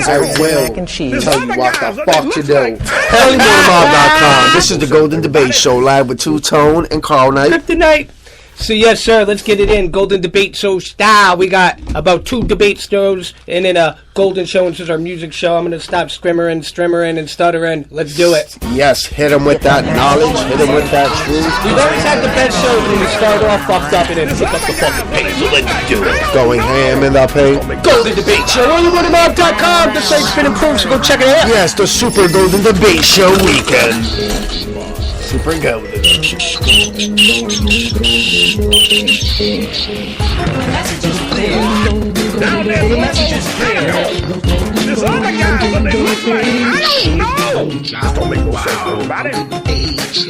I will tell you what the fuck to do. HurleyMotorMob.com. This is the Golden Debate Show, live with Two Tone and Carl Knight. Kryptonite. So yes, sir. Let's get it in. Golden Debate Show style. We got about 2 debate shows and then a Golden Show, and this is our music show. I'm gonna stop scrimmering, and stuttering. Let's do it. Yes, hit him with that knowledge. Hit him with that truth. We've always had the best shows when we start off fucked up and then pick up the fucking pace. So let's do it. Going ham in the paint. Golden Debate Show. HurleyMotorMob.com. The site's been improved, so go check it out. Yes, the Super Golden Debate Show weekend. Super golden. Now then, the message is clear. This other guy, what they look like, I don't know. Just don't make no sense about it. Let's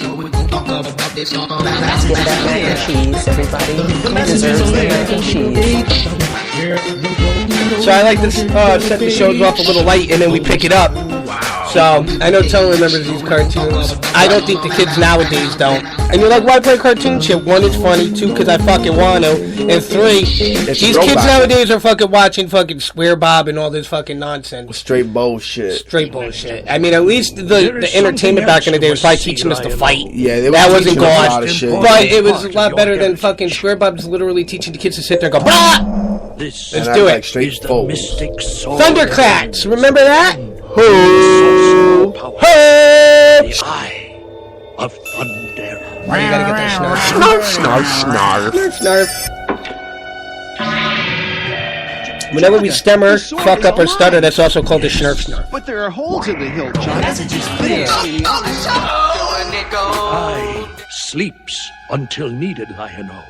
get that mac and cheese, everybody. The message is mac and cheese. So I like to set the shows off a little light and then we pick it up. So I know Tone remembers these cartoons. I don't think the kids nowadays don't. And you're like, why play cartoon shit? 1, it's funny. 2, because I fucking want to. And 3, these kids nowadays are fucking watching fucking Square Bob and all this fucking nonsense. Straight bullshit. Straight bullshit. I mean, at least the entertainment back in the day was probably teaching us to fight. Yeah, that wasn't gone. But it was a lot better than fucking Square Bob's literally teaching the kids to sit there and go, bah! Let's do it. Straight forward. Thunderclats. Remember that? The eye of thunder. Oh, you gotta get that snarf. Whenever we stammer, fuck up, or stutter, that's also called a snarf. But there are holes in the hill, John. Message is clear. Eye sleeps until needed, Lion-O.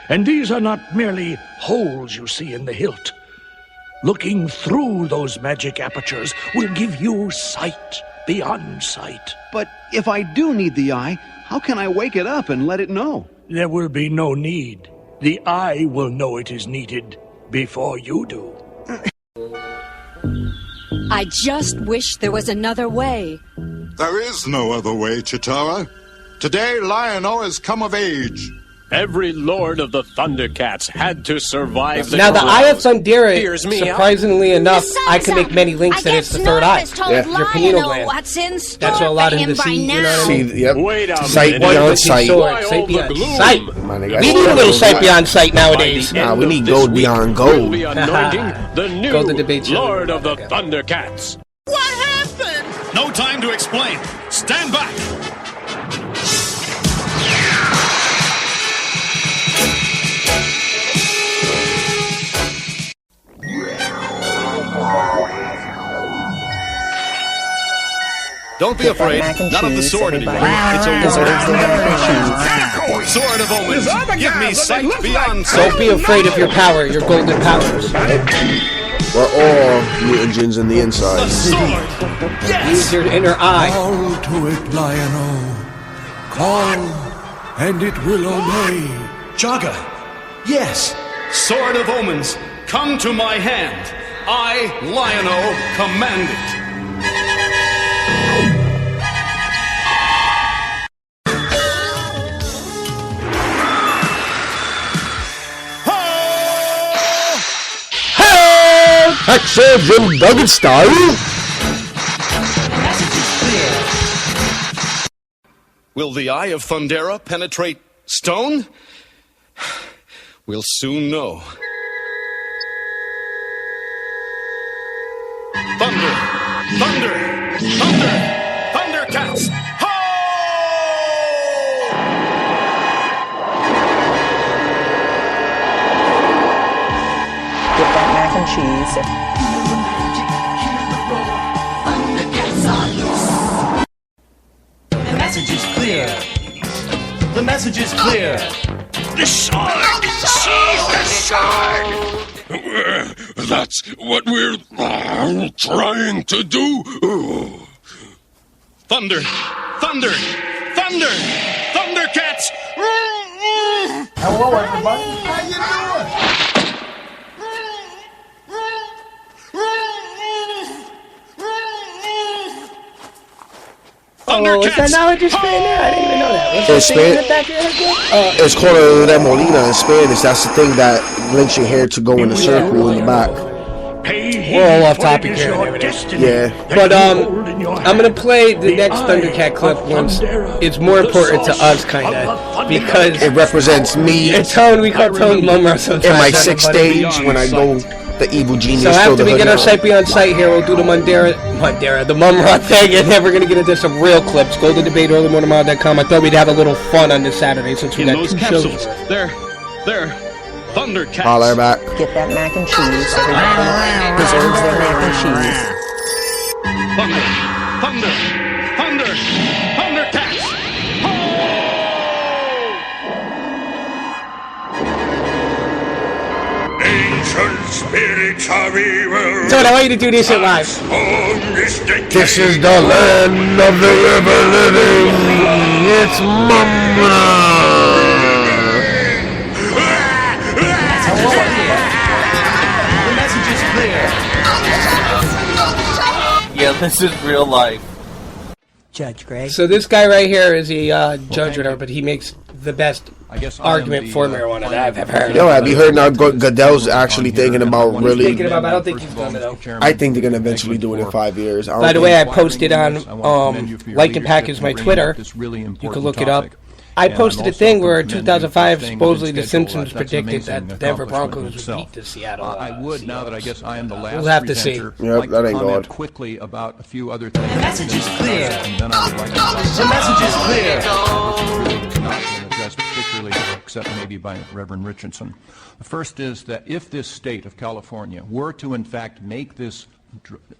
And these are not merely holes you see in the hilt. Looking through those magic apertures will give you sight beyond sight. But if I do need the eye, how can I wake it up and let it know? There will be no need. The eye will know it is needed before you do. I just wish there was another way. There is no other way, Chitara. Today, Lion-O has come of age. Every Lord of the Thundercats had to survive the Now, the Eye of Thundera, Here's me surprisingly enough, I can make many links that it's the third eye. Yeah. Your pineal gland. That's what allowed him to see, you know what I mean? See, yep. Wait a Sight minute. beyond sight. Sight beyond sight. My nigga, We need a little sight beyond sight nowadays. Nah, we need gold beyond gold. We'll be anointing the new Golden Debate Show. Lord of the Thundercats. What happened? No time to explain. Stand back. Don't be afraid. Not of the sword anymore. It's a word. Sword of Omens. Give me sight beyond sight. Don't be afraid of your power, your golden powers. We're all mutants in the inside. Use your inner eye. Call to it, Lion-O. Call, and it will obey. Jaga. Yes. Sword of Omens. Come to my hand. I, Lion-O, command it. Axel Jim Duggan style. Will the Eye of Thundera penetrate stone? We'll soon know. Thunder! Thunder! Thunder! Thundercats! Ho! Get that mac and cheese. The message is clear. The message is clear. The sword! Seize the sword! That's what we're trying to do. Thunder! Thunder! Thunder! Thundercats! Hello, everybody. How you doing? Oh, is that not what you're saying there? I didn't even know that. What's It's that thing in the back of your head? It's called a remolina in Spanish. That's the thing that bleach your hair to go in a circle in the back. We're all off topic here. Yeah. But I'm gonna play the next Thundercat clip once it's more important to us, kinda, because it represents me. It's Tone. We call Tone Mumra sometimes. In my sixth stage when I go the evil genius. So after we get our site on site here, we'll do the the Mumra thing, and then we're gonna get into some real clips. GoldenDebateShow.com. I thought we'd have a little fun on this Saturday since we got two shows. They're Thundercats. Holler back. Get that mac and cheese. Everybody deserves their mac and cheese. Thundercats. Ancient spirits of evil. So I want you to do this shit live. This is the land of the ever living. It's Mumra. Yeah, this is real life. Judge Greg. So this guy right here is a judge, whatever, but he makes the best argument for marijuana that I've ever heard. Yo, have you heard now Goodell's actually thinking about really... I don't think he's done it, though. I think they're going to eventually do it in 5 years. By the way, I posted on Like and Package my Twitter. You can look it up. I posted a thing where in 2005, supposedly The Simpsons predicted that the Denver Broncos would beat the Seattle. I would, now that I guess I am the last We'll have to see. Yep, that ain't comment God. quickly about a few other things. The message is clear. And then I would like to The message is clear. This really not been addressed particularly, except maybe by Reverend Richardson. The first is that if this state of California were to in fact make this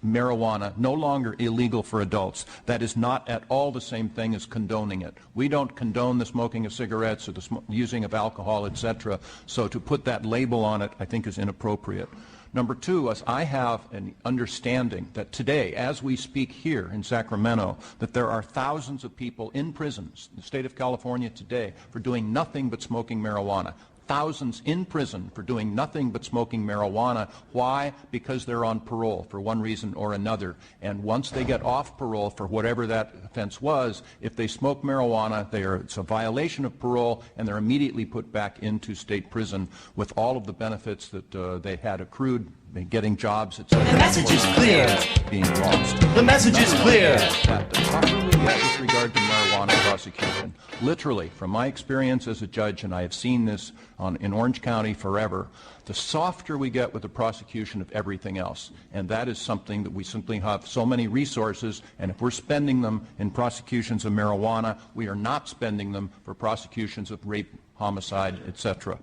marijuana no longer illegal for adults, that is not at all the same thing as condoning it. We don't condone the smoking of cigarettes or the using of alcohol, etc. So to put that label on it, I think, is inappropriate. Number two, as I have an understanding that today, as we speak here in Sacramento, that there are thousands of people in prisons in the state of California today for doing nothing but smoking marijuana. Thousands in prison for doing nothing but smoking marijuana. Why? Because they're on parole for one reason or another. And once they get off parole for whatever that offense was, if they smoke marijuana, it's a violation of parole, and they're immediately put back into state prison with all of the benefits that they had accrued, getting jobs, etc. The message is clear. Being lost. The message is clear. That the tougher we get with regard to marijuana prosecution, literally, from my experience as a judge, and I have seen this in Orange County forever, the softer we get with the prosecution of everything else. And that is something that we simply have so many resources, and if we're spending them in prosecutions of marijuana, we are not spending them for prosecutions of rape, homicide, etc.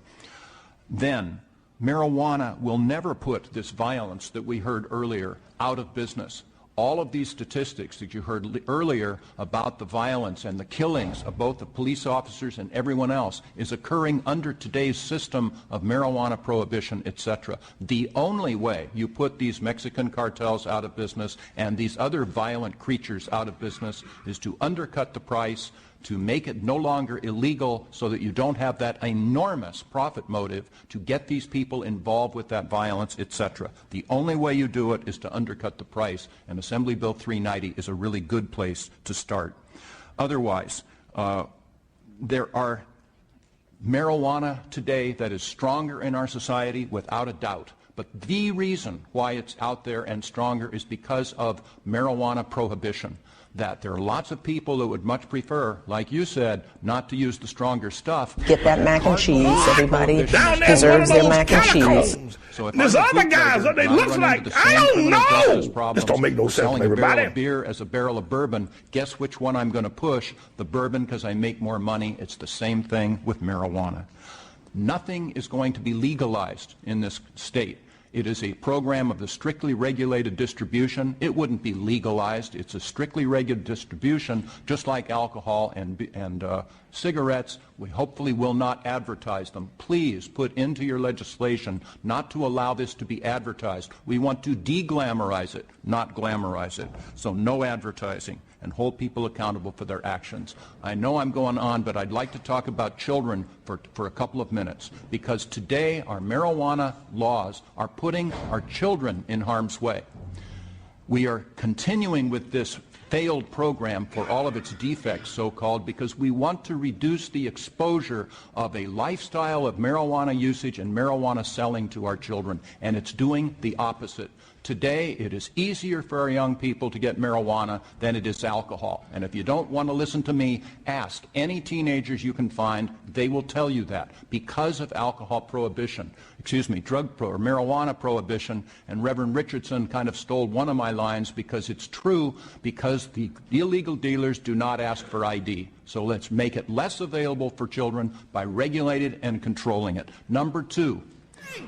Then, marijuana will never put this violence that we heard earlier out of business. All of these statistics that you heard earlier about the violence and the killings of both the police officers and everyone else is occurring under today's system of marijuana prohibition, etc. The only way you put these Mexican cartels out of business and these other violent creatures out of business is to undercut the price, to make it no longer illegal so that you don't have that enormous profit motive to get these people involved with that violence, etc. The only way you do it is to undercut the price, and Assembly Bill 390 is a really good place to start. Otherwise, there are marijuana today that is stronger in our society without a doubt. But the reason why it's out there and stronger is because of marijuana prohibition. That there are lots of people that would much prefer, like you said, not to use the stronger stuff. Get that mac and cheese. Everybody deserves their mac and cheese. So if there's other guys that they look like, I don't know. This don't make no sense to everybody. Selling a barrel of beer as a barrel of bourbon, guess which one I'm going to push? The bourbon, because I make more money. It's the same thing with marijuana. Nothing is going to be legalized in this state. It is a program of the strictly regulated distribution. It wouldn't be legalized. It's a strictly regulated distribution, just like alcohol and cigarettes. We hopefully will not advertise them. Please put into your legislation not to allow this to be advertised. We want to de-glamorize it, not glamorize it. So no advertising, and hold people accountable for their actions. I know I'm going on, but I'd like to talk about children for a couple of minutes, because today our marijuana laws are putting our children in harm's way. We are continuing with this failed program for all of its defects, so-called, because we want to reduce the exposure of a lifestyle of marijuana usage and marijuana selling to our children, and it's doing the opposite. Today, it is easier for our young people to get marijuana than it is alcohol. And if you don't want to listen to me, ask any teenagers you can find. They will tell you that because of alcohol prohibition, marijuana prohibition, and Reverend Richardson kind of stole one of my lines because it's true, because the illegal dealers do not ask for ID. So let's make it less available for children by regulating and controlling it. Number two,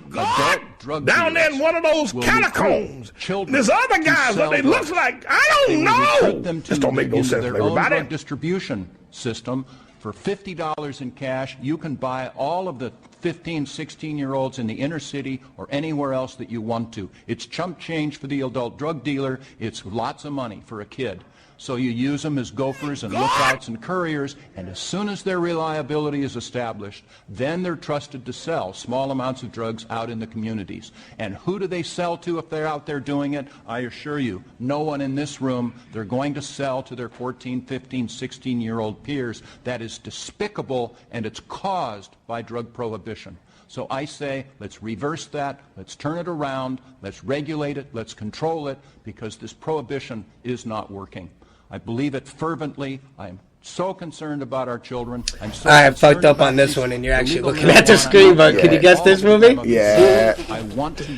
God, down there in one of those catacombs, there's other guys that it looks like, I don't know. This don't make no sense for everybody. Drug distribution system. For $50 in cash, you can buy all of the 15, 16-year-olds in the inner city or anywhere else that you want to. It's chump change for the adult drug dealer. It's lots of money for a kid. So you use them as gophers and lookouts and couriers, and as soon as their reliability is established, then they're trusted to sell small amounts of drugs out in the communities. And who do they sell to if they're out there doing it? I assure you, no one in this room. They're going to sell to their 14, 15, 16-year-old peers. That is despicable, and it's caused by drug prohibition. So I say, let's reverse that, let's turn it around, let's regulate it, let's control it, because this prohibition is not working. I believe it fervently. I'm so concerned about our children. I have fucked up on this one, and you're actually looking at the screen, but can you guess this movie? Yeah.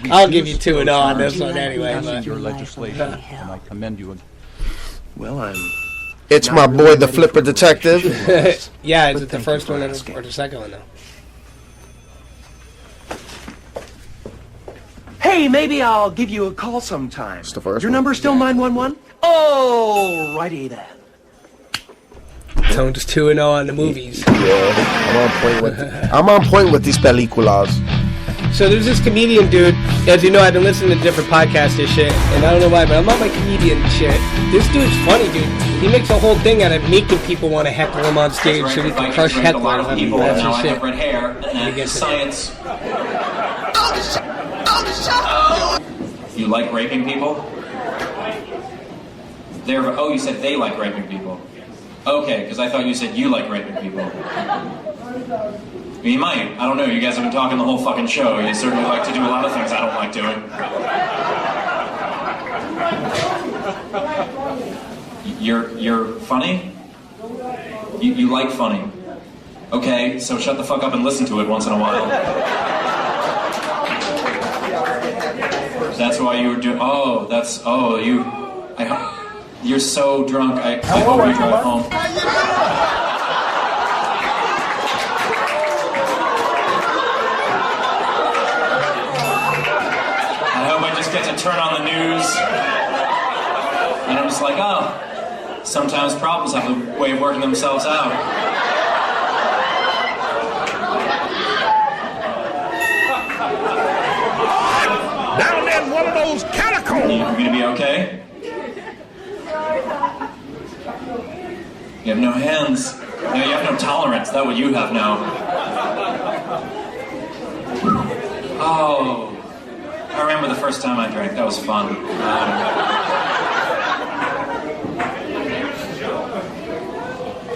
I'll give you 2-0 on this one anyway. Your legislation, and I commend you. Well, it's my boy, the Flipper Detective. Yeah, is it the first one or the second one, though? Hey, maybe I'll give you a call sometime. It's the first Your number still 911? Oh, righty then. So just 2-0 on the movies. Yeah, I'm on point with these películas. So there's this comedian dude. As you know, I've been listening to different podcasts and shit, and I don't know why, but I'm on my comedian shit. This dude's funny, dude. He makes a whole thing out of making people want to heckle him on stage so he can crush hecklers. That's his shit. Red hair, and that is science. You like raping people? Oh, you said they like raping people. Okay, because I thought you said you like raping people. You might. I don't know. You guys have been talking the whole fucking show. You certainly like to do a lot of things I don't like doing. You're funny? You like funny. Okay, so shut the fuck up and listen to it once in a while. That's why you were doing. You're so drunk. I hope you drive home. I hope I just get to turn on the news, and I'm just like, oh, sometimes problems have a way of working themselves out. Down there in one of those catacombs. You gonna be okay? You have no hands. No, you have no tolerance. That's what you have now. Oh, I remember the first time I drank. That was fun.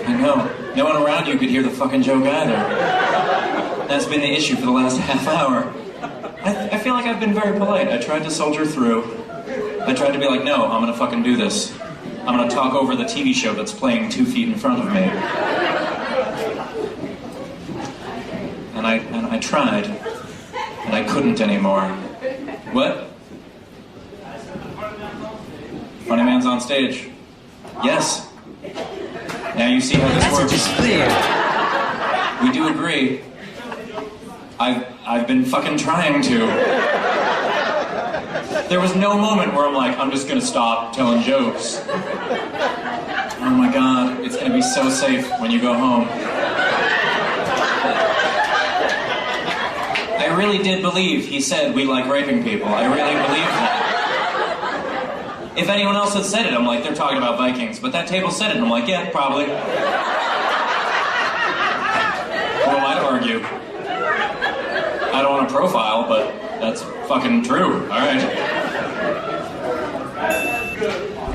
I know. No one around you could hear the fucking joke either. That's been the issue for the last half hour. I feel like I've been very polite. I tried to soldier through. I tried to be like, no, I'm gonna fucking do this. I'm gonna talk over the TV show that's playing 2 feet in front of me. And I tried. And I couldn't anymore. What? Funny man's on stage. Yes. Now you see how this works. Message is clear. We do agree. I've been fucking trying to. There was no moment where I'm like, I'm just gonna stop telling jokes. Oh my god, it's gonna be so safe when you go home. I really did believe he said we like raping people. I really believed that. If anyone else had said it, I'm like, they're talking about Vikings. But that table said it, and I'm like, yeah, probably. Who am I to argue? I don't want to profile, but that's fucking true. All right.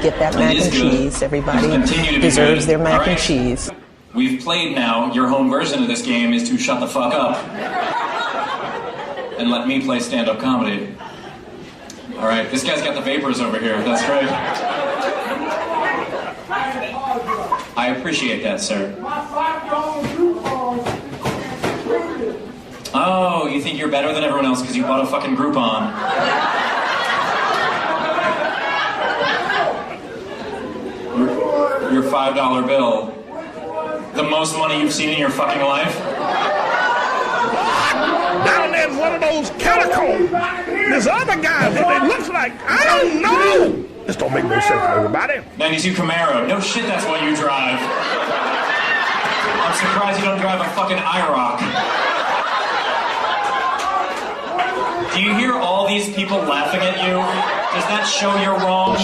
Get that mac and cheese. Everybody deserves their mac and cheese. We've played now. Your home version of this game is to shut the fuck up and let me play stand-up comedy. All right, this guy's got the vapors over here. That's great. I appreciate that, sir. Oh, you think you're better than everyone else because you bought a fucking Groupon. Your $5 bill. The most money you've seen in your fucking life? Down there in one of those catacombs, there's other guys that it looks like, I don't know. This don't make no sense to everybody. 92 Camaro. No shit, that's what you drive. I'm surprised you don't drive a fucking IROC. Do you hear all these people laughing at you? Does that show you're wrong?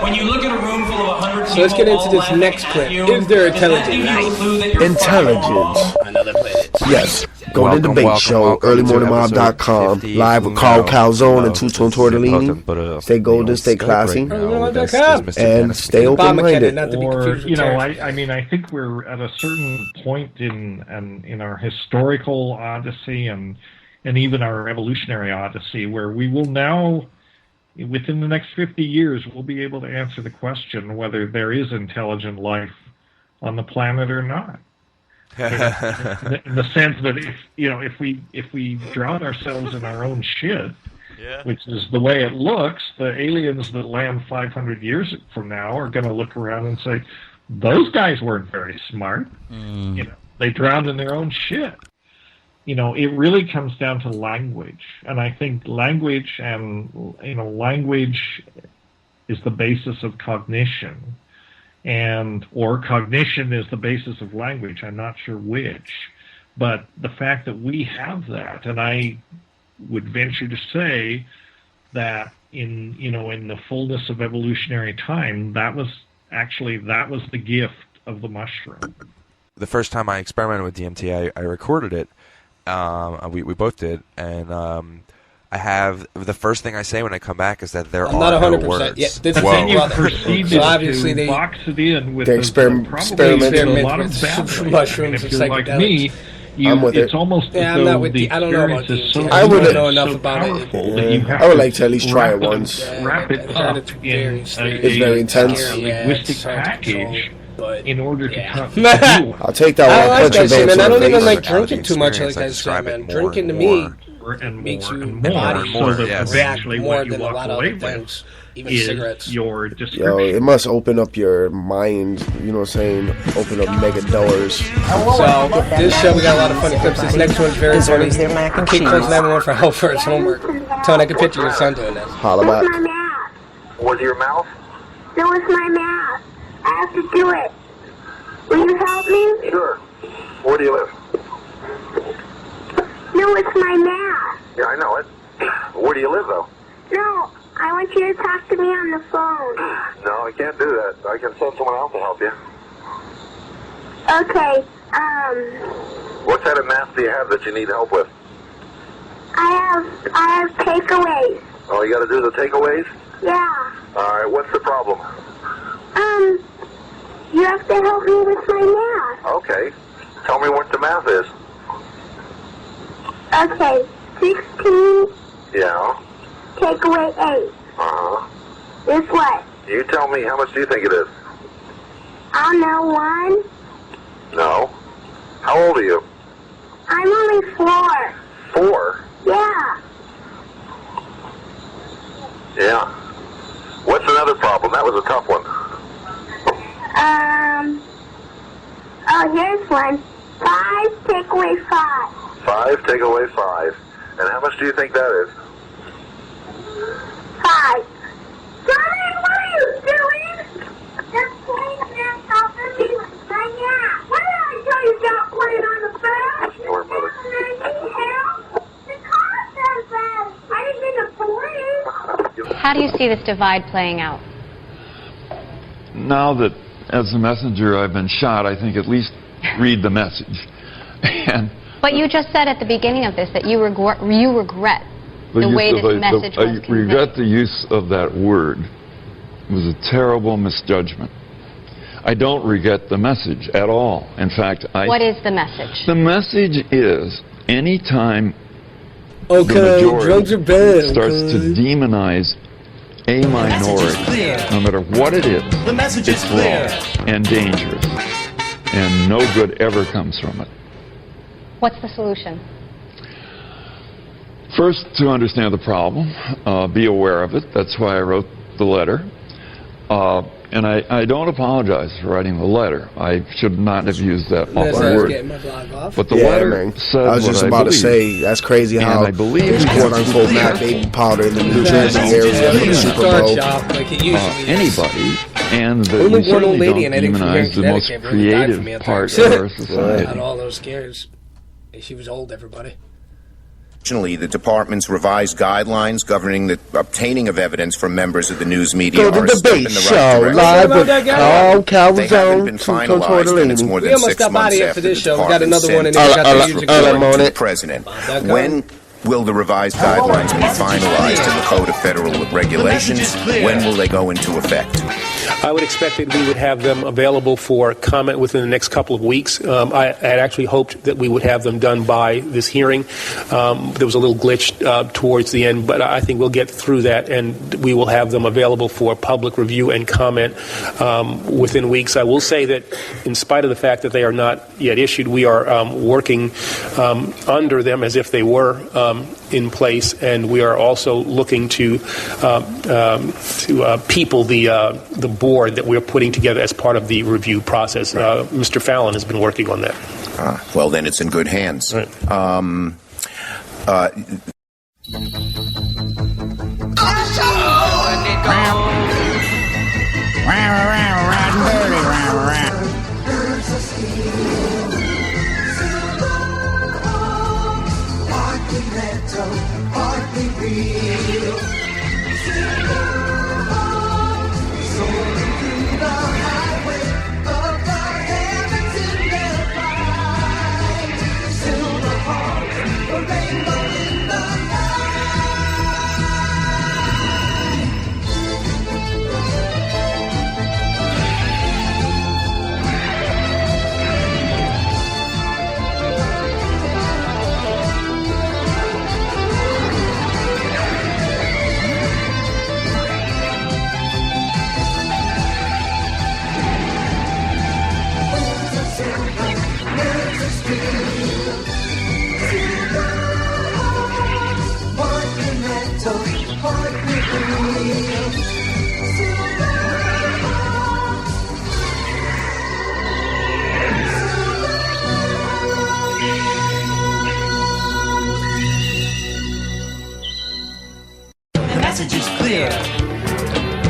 When you look at a room full of 100 people, so let's get into this next clip. Is there intelligence? Intelligence. Another place. Yes. Golden Debate Show, earlymorningmob.com, live with Carl Calzone and Two-Tone Tortellini. Stay golden, stay classy, and stay open-minded. Or, you know, I mean, I think we're at a certain point in our historical odyssey and even our evolutionary odyssey where we will now, within the next 50 years, we'll be able to answer the question whether there is intelligent life on the planet or not. In the sense that if we drown ourselves in our own shit, which is the way it looks, the aliens that land 500 years from now are going to look around and say, those guys weren't very smart. You know, they drowned in their own shit. You know, it really comes down to language, and I think language is the basis of cognition. Or cognition is the basis of language. I'm not sure which, but the fact that we have that, and I would venture to say that in the fullness of evolutionary time, that was the gift of the mushroom. The first time I experimented with DMT, I recorded it. We both did, and I have the first thing I say when I come back is that there are not 100%. No words. Yeah, this is you proceeded so obviously to box it in with experiment a lot of bad mushrooms. If you're like me, it's almost as though the experience is so I would know enough about it. That you have I would like to at least try it once. Wrap it up in it's very intense. linguistic package. In order to talk to you. I'll take that one. I like that shit, man. I don't even like drinking too much like that shit, man. Drinking to me makes you body react more than a lot of other things. Even cigarettes. Your description. Yo, it must open up your mind, you know what I'm saying? Open up mega doors. So, this show, we got a lot of funny clips. This next one's very funny. Kate calls 911 for help for his homework. Tony, I can picture your son doing that. Holla back. Was your mouth? It was my mouth. I have to do it. Will you help me? Sure. Where do you live? No, it's my mouth. Yeah, I know it. Where do you live, though? No, I want you to talk to me on the phone. No, I can't do that. I can send someone else to help you. Okay, What kind of math do you have that you need help with? I have takeaways. Oh, you gotta do the takeaways? Yeah. Alright, what's the problem? You have to help me with my math. Okay. Tell me what the math is. Okay, 16. Yeah. Take away 8. Uh-huh. Is what? You tell me, how much do you think it is? I don't know, 1. No. How old are you? I'm only 4. 4? Yeah. Yeah. What's another problem? That was a tough one. Oh, here's one. 5 take away 5. 5 take away 5. And how much do you think that is? 5. Johnny, what are you doing? Just playing math off of me right now. What did I tell you about playing on the bed? Sure, Mother. I need help. The car says that. I didn't mean to police. How do you see this divide playing out? Now that, as a messenger, I've been shot, I think at least read the message. But you just said at the beginning of this that you regret the way this message was conveyed. I regret the use of that word. It was a terrible misjudgment. I don't regret the message at all. In fact, What is the message? The message is anytime the majority starts to demonize a minority, no matter what it is, it's wrong and dangerous, and no good ever comes from it. What's the solution? First, to understand the problem, be aware of it. That's why I wrote the letter. And I don't apologize for writing the letter. I should not have used that awful word. But the letter said I was just about to say, that's crazy how there's quote-unquote Matt Baby powder in the New Jersey area for the Super Bowl. Anybody, and that we certainly don't demonize the most creative part of our society. Had all those scares. She was old, everybody. Originally, the department's revised guidelines governing the obtaining of evidence from members of the news media are a step in the right direction. Live with Carl Calzone. They haven't been finalized, and it's more than 6 months after the department sent the president. When will the revised guidelines be finalized in the Code of Federal Regulations? When will they go into effect? I would expect that we would have them available for comment within the next couple of weeks. I had actually hoped that we would have them done by this hearing. There was a little glitch towards the end, but I think we'll get through that, and we will have them available for public review and comment within weeks. I will say that in spite of the fact that they are not yet issued, we are working under them as if they were in place, and we are also looking to people the board that we're putting together as part of the review process. Mr. Fallon has been working on that. Well, then it's in good hands. Right.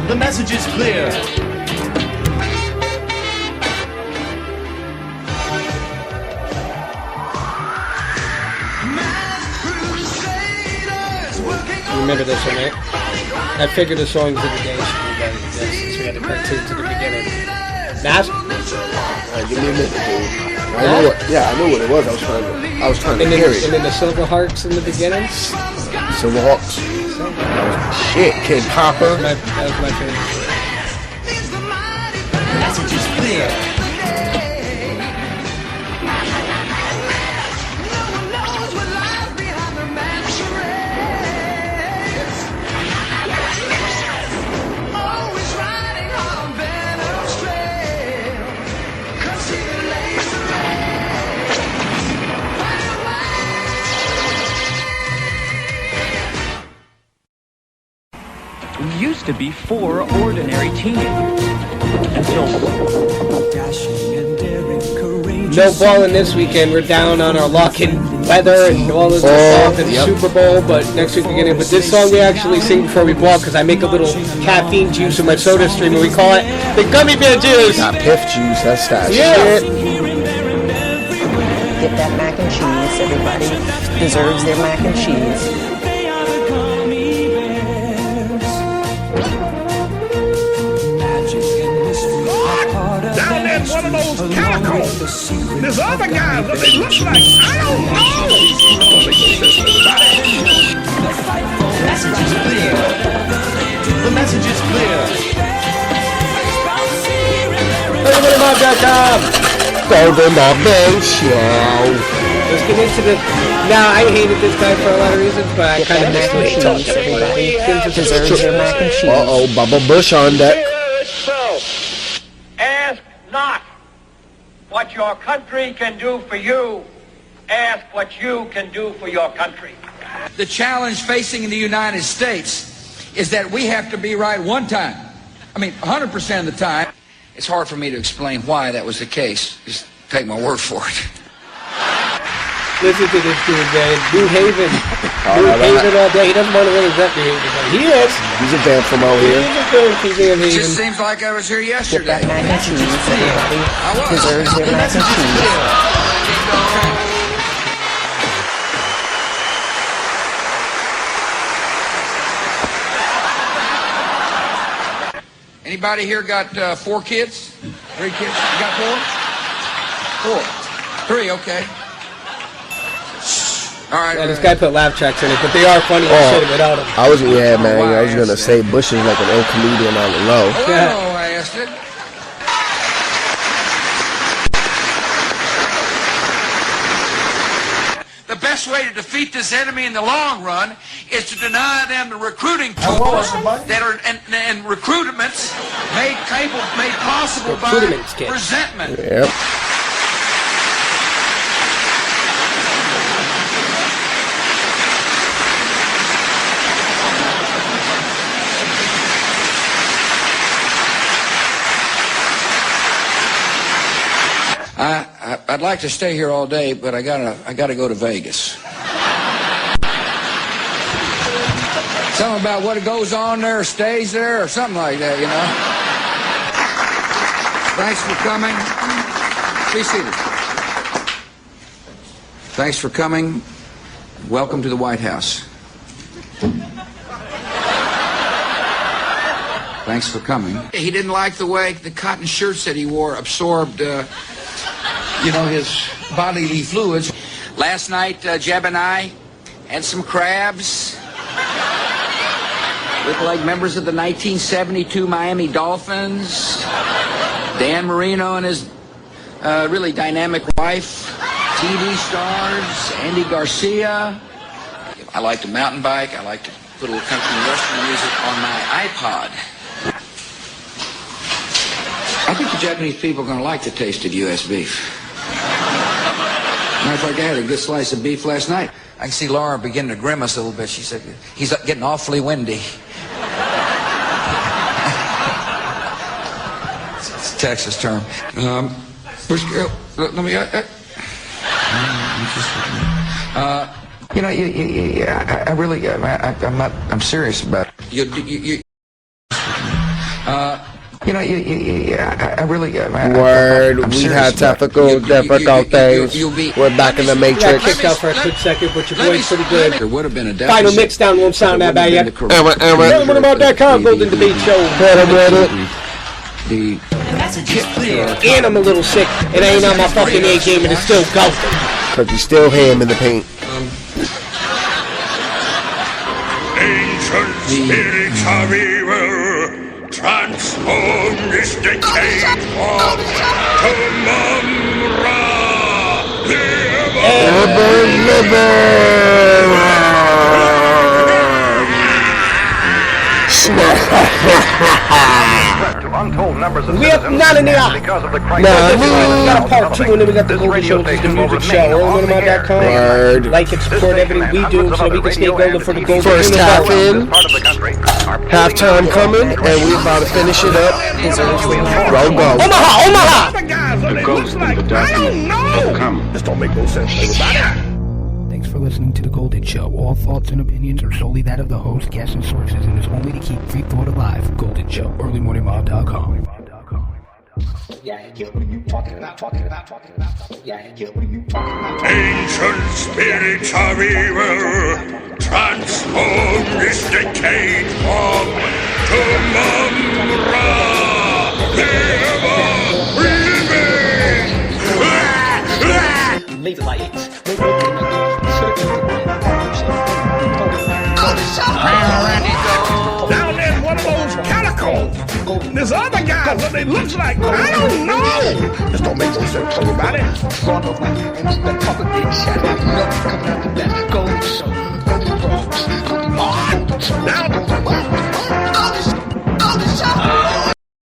The message is clear. Remember this one, right? I figured the songs of the day should be better than this, since we had to cut to the beginning. Mask? Give me a minute, dude. I knew what it was. I was trying to hear it. And then the Silver Hearts in the beginning? Silverhawks. Shit, King Papa. That was my favorite. The message is clear. Used to be 4 ordinary teenagers until no balling this weekend. We're down on our luck and weather and all this stuff and Super Bowl, but next week we're getting. But this song we actually sing before we ball because I make a little caffeine juice in my soda stream and we call it the gummy bear juice. Not piff juice. That's that shit. Get that mac and cheese. Everybody deserves their mac and cheese. Down there in one of those catacombs, there's other guys that they look like, I don't know. The message is clear. The message is clear. GoldenBoxes.com. GoldenDebateShow. Let's get into the... Now, I hated this guy for a lot of reasons, but I kind of missed what he talked about. Deserves your mac and cheese. Uh-oh, Bubba Bush on deck. Ask not what your country can do for you. Ask what you can do for your country. The challenge facing the United States is that we have to be right one time. I mean, 100% of the time. It's hard for me to explain why that was the case. Just take my word for it. Listen to this dude, man. New Haven. New Haven all day. He doesn't want to really rep New Haven, but he is. He's a fan from out here. He is a fan from New Haven. It just seems like I was here yesterday. Get that mac and cheese, everybody. Deserves your mac and cheese. Anybody here got 4 kids? 3 kids? You got 4? 4. 3, okay. All right. Yeah, this guy put laugh tracks in it, but they are funny as shit without them. I was gonna say Bush is like an old comedian on the low. Oh, I asked it. The best way to defeat this enemy in the long run is to deny them the recruiting tools that are and recruitments made possible by resentment. Yep. I'd like to stay here all day, but I gotta go to Vegas. Something about what goes on there stays there, or something like that, you know. Thanks for coming. Be seated. Thanks for coming. Welcome to the White House. Thanks for coming. He didn't like the way the cotton shirts that he wore absorbed, his bodily fluids. Last night, Jeb and I had some crabs. Looked like members of the 1972 Miami Dolphins. Dan Marino and his really dynamic wife. TV stars. Andy Garcia. I like to mountain bike. I like to put a little country and western music on my iPod. I think the Japanese people are going to like the taste of U.S. beef. Matter of fact, I had a good slice of beef last night. I can see Laura beginning to grimace a little bit. She said, he's getting awfully windy. It's a Texas term. Let me... I'm serious about it. Word, we had technical difficulties. We're back in the Matrix. Got kicked out for a quick second, but your boy's pretty good. There would have been a Final mixdown won't sound that bad yet. GoldenDebateShow, Golden Debate Show. The message is clear. And I'm a little sick, and I ain't on my fucking A game, and it's still golfing. Cause you still ham in the paint. Ancient spirits of evil, transform this decayed form to Mum-Ra, the We have not in the eye. We got a part 2, and then we got the Golden Show, the music show. GoldenDebateShow. Like and support everything we do so we can stay golden for the golden. First half in, halftime coming, and we're about to finish it up. Go. Omaha! The ghost and the darkness have come. This don't make no sense, everybody. Thanks for listening to The Golden Show. All thoughts and opinions are solely that of the host, guests, and sources, and is only to keep free thought alive. Golden Show, earlymorningmob.com. Yeah, I get what you talking about. Yeah, I get what you talking about. Ancient spirits of evil, transform this decayed form to Mum-Ra, the ever-living. Leave the lights. Down there in one of those catacombs. This other guy looks what they look like. I don't know. This don't make no sense. Talk about it. Run over and it's been public big shot. Coming out the best. Golden Show. Golden Bros. Now,